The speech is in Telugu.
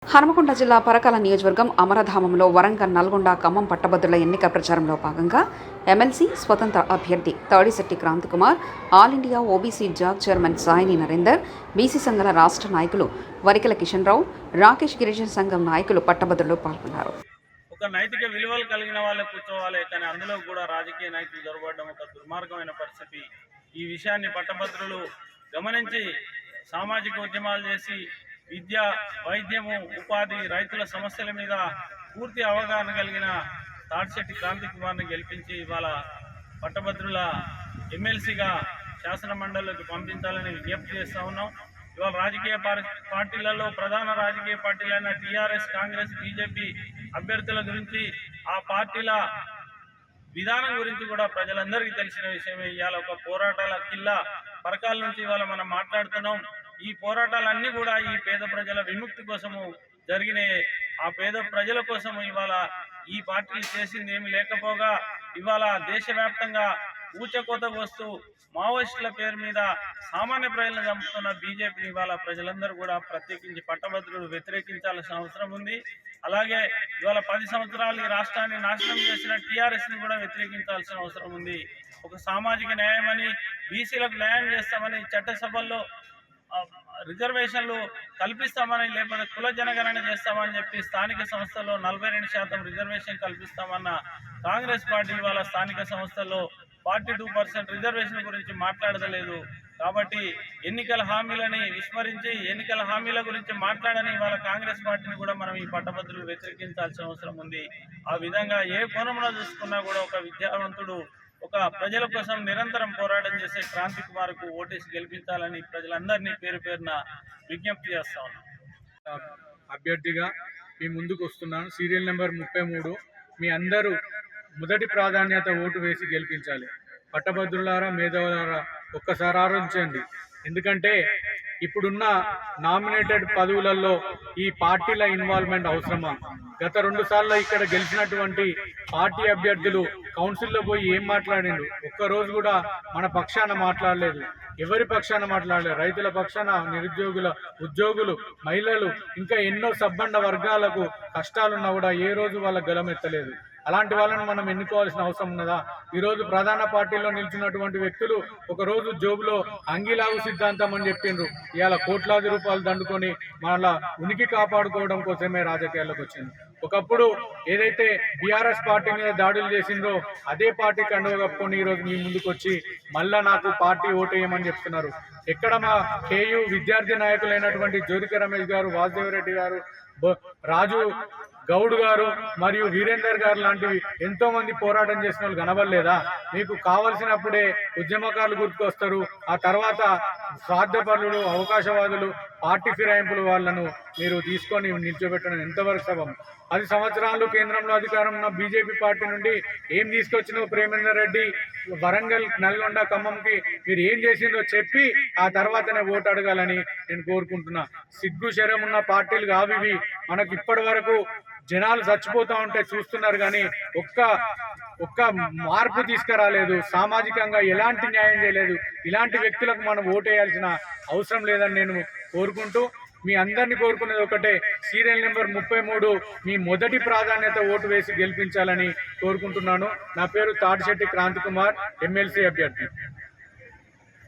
హనుమకొండ జిల్లా పరకాల నియోజకవర్గం అమరధామంలో వరంగల్, నల్గొండ, ఖమ్మం పట్టభద్రుల ఎన్నిక ప్రచారంలో భాగంగా ఎమ్మెల్సీ స్వతంత్ర అభ్యర్థి Tadishetti Kranthikumar, all India OBC జాగ్ చైర్మన్ సాయిని నరేందర్, బీసీ సంఘాల రాష్ట్ర నాయకులు వరికల కిషన్ రావు, రాకేష్ గిరిజన సంఘం నాయకులు పట్టభద్రులు పాల్గొన్నారు. ఒక నైతిక విలువలు కలిగిన వాళ్ళే కూర్చోవాలి, కానీ అందులో కూడా రాజకీయ నాయకులు జరగడం ఒక దుర్మార్గమైన పరిస్థితి. ఈ విషయాన్ని పట్టభద్రులు గమనించి సామాజిక ఉద్యమాలు చేసి విద్య, వైద్యము, ఉపాధి, రైతుల సమస్యల మీద పూర్తి అవగాహన కలిగిన తాడిశెట్టి క్రాంతికుమార్ని గెలిపించి ఇవాళ పట్టభద్రుల ఎమ్మెల్సీగా శాసన మండలికి పంపించాలని విజ్ఞప్తి చేస్తూ ఉన్నాం. ఇవాళ రాజకీయ పార్టీలలో ప్రధాన రాజకీయ పార్టీలైన టీఆర్ఎస్, కాంగ్రెస్, బీజేపీ అభ్యర్థుల గురించి, ఆ పార్టీల విధానం గురించి కూడా ప్రజలందరికీ తెలిసిన విషయమే. ఇవాళ ఒక పోరాటాల కిల్లా పరకాల నుంచి ఇవాళ మనం మాట్లాడుతున్నాం. ఈ పోరాటాలన్నీ కూడా ఈ పేద ప్రజల విముక్తి కోసము జరిగినాయి. ఆ పేద ప్రజల కోసము ఇవాళ ఈ పార్టీలు చేసింది ఏమి లేకపోగా ఇవాళ దేశవ్యాప్తంగా ఊచకోత వస్తూ మావోయిస్టుల పేరు మీద సామాన్య ప్రజలను చంపుతున్న బీజేపీని ఇవాళ ప్రజలందరూ కూడా ప్రత్యేకించి పట్టభద్రులు వ్యతిరేకించాల్సిన అవసరం ఉంది. అలాగే ఇవాళ 10 సంవత్సరాలు ఈ రాష్ట్రాన్ని నాశనం చేసిన టీఆర్ఎస్ని కూడా వ్యతిరేకించాల్సిన అవసరం ఉంది. ఒక సామాజిక న్యాయమని, బీసీలకు న్యాయం చేస్తామని, చట్టసభల్లో రిజర్వేషన్లు కల్పిస్తామని, లేకపోతే కుల జనగణన చేస్తామని చెప్పి స్థానిక సంస్థల్లో 42% రిజర్వేషన్ కల్పిస్తామన్న కాంగ్రెస్ పార్టీ ఇవాళ స్థానిక సంస్థల్లో 42% రిజర్వేషన్ గురించి మాట్లాడలేదు. కాబట్టి ఎన్నికల హామీలని విస్మరించి ఎన్నికల హామీల గురించి మాట్లాడని ఇవాళ కాంగ్రెస్ పార్టీని కూడా మనం ఈ పట్టభద్రులు వ్యతిరేకించాల్సిన అవసరం ఉంది. ఆ విధంగా ఏ కోణంలో చూసుకున్నా కూడా ఒక విద్యావంతుడు, ఒక ప్రజల కోసం నిరంతరం పోరాటం చేసే క్రాంతికుమార్కు ఓటేసి గెలిపించాలని ప్రజలందరినీ పేరు పేరున విజ్ఞప్తి చేస్తా ఉన్నాం. అభ్యర్థిగా మీ ముందుకు వస్తున్నాను. Serial number 33. మీ అందరూ మొదటి ప్రాధాన్యత ఓటు వేసి గెలిపించాలి. పట్టభద్రులారా, మేధావులారా, ఒక్కసారి ఆలోచించండి. ఎందుకంటే ఇప్పుడున్న నామినేటెడ్ పదవులలో ఈ పార్టీల ఇన్వాల్వ్మెంట్ అవసరమా? గత 2 సార్లు ఇక్కడ గెలిచినటువంటి పార్టీ అభ్యర్థులు కౌన్సిల్లో పోయి ఏం మాట్లాడిండు? ఒక్కరోజు కూడా మన పక్షాన మాట్లాడలేదు. ఎవరి పక్షాన మాట్లాడలేదు? రైతుల పక్షాన, నిరుద్యోగుల, ఉద్యోగులు, మహిళలు, ఇంకా ఎన్నో సబ్బండ వర్గాలకు కష్టాలున్నా కూడా ఏ రోజు వాళ్ళ గలమెత్తలేదు. అలాంటి వాళ్ళని మనం ఎన్నుకోవాల్సిన అవసరం ఉన్నదా? ఈరోజు ప్రధాన పార్టీలో నిలిచినటువంటి వ్యక్తులు ఒకరోజు జోబులో అంగీలాగు సిద్ధాంతం అని చెప్పిండ్రు. ఇవాళ కోట్లాది రూపాయలు దండుకొని మళ్ళా ఉనికి కాపాడుకోవడం కోసమే రాజకీయాల్లోకి వచ్చింది. ఒకప్పుడు ఏదైతే బీఆర్ఎస్ పార్టీ మీద దాడులు చేసిందో అదే పార్టీ కండువ కప్పుకొని ఈరోజు మీ ముందుకు వచ్చి మళ్ళా నాకు పార్టీ ఓటేయమని చెప్తున్నారు. ఎక్కడ మా కేయూ విద్యార్థి నాయకులైనటువంటి జ్యోతిక రమేష్ గారు, వాసుదేవరెడ్డి గారు, రాజు గౌడ్ గారు మరియు వీరేందర్ గారు లాంటివి ఎంతో మంది పోరాటం చేసిన వాళ్ళు కనబడలేదా? మీకు కావలసినప్పుడే ఉద్యమకారులు గుర్తుకొస్తారు. ఆ తర్వాత స్వార్థపరులు, అవకాశవాదులు, పార్టీ ఫిరాయింపులు వాళ్ళను మీరు తీసుకొని నిల్చోబెట్టడం ఎంతవరకు సభం? 10 సంవత్సరాలు కేంద్రంలో అధికారం ఉన్న బీజేపీ పార్టీ నుండి ఏం తీసుకొచ్చినో ప్రేమేందర్ రెడ్డి వరంగల్, నల్గొండ, ఖమ్మంకి మీరు ఏం చేసిందో చెప్పి ఆ తర్వాతనే ఓటు అడగాలని నేను కోరుకుంటున్నా. సిగ్గు శరం ఉన్న పార్టీలు కావివి. మనకు ఇప్పటి వరకు జనాలు చచ్చిపోతూ ఉంటే చూస్తున్నారు, కానీ ఒక్క మార్పు తీసుకురాలేదు. సామాజికంగా ఎలాంటి న్యాయం చేయలేదు. ఇలాంటి వ్యక్తులకు మనం ఓటేయాల్సిన అవసరం లేదని నేను కోరుకుంటూ, మీ అందరినీ కోరుకునేది ఒకటే, సీరియల్ నెంబర్ 33 మీ మొదటి ప్రాధాన్యత ఓటు వేసి గెలిపించాలని కోరుకుంటున్నాను. నా పేరు తాడిశెట్టి క్రాంతికుమార్, ఎమ్మెల్సీ అభ్యర్థి.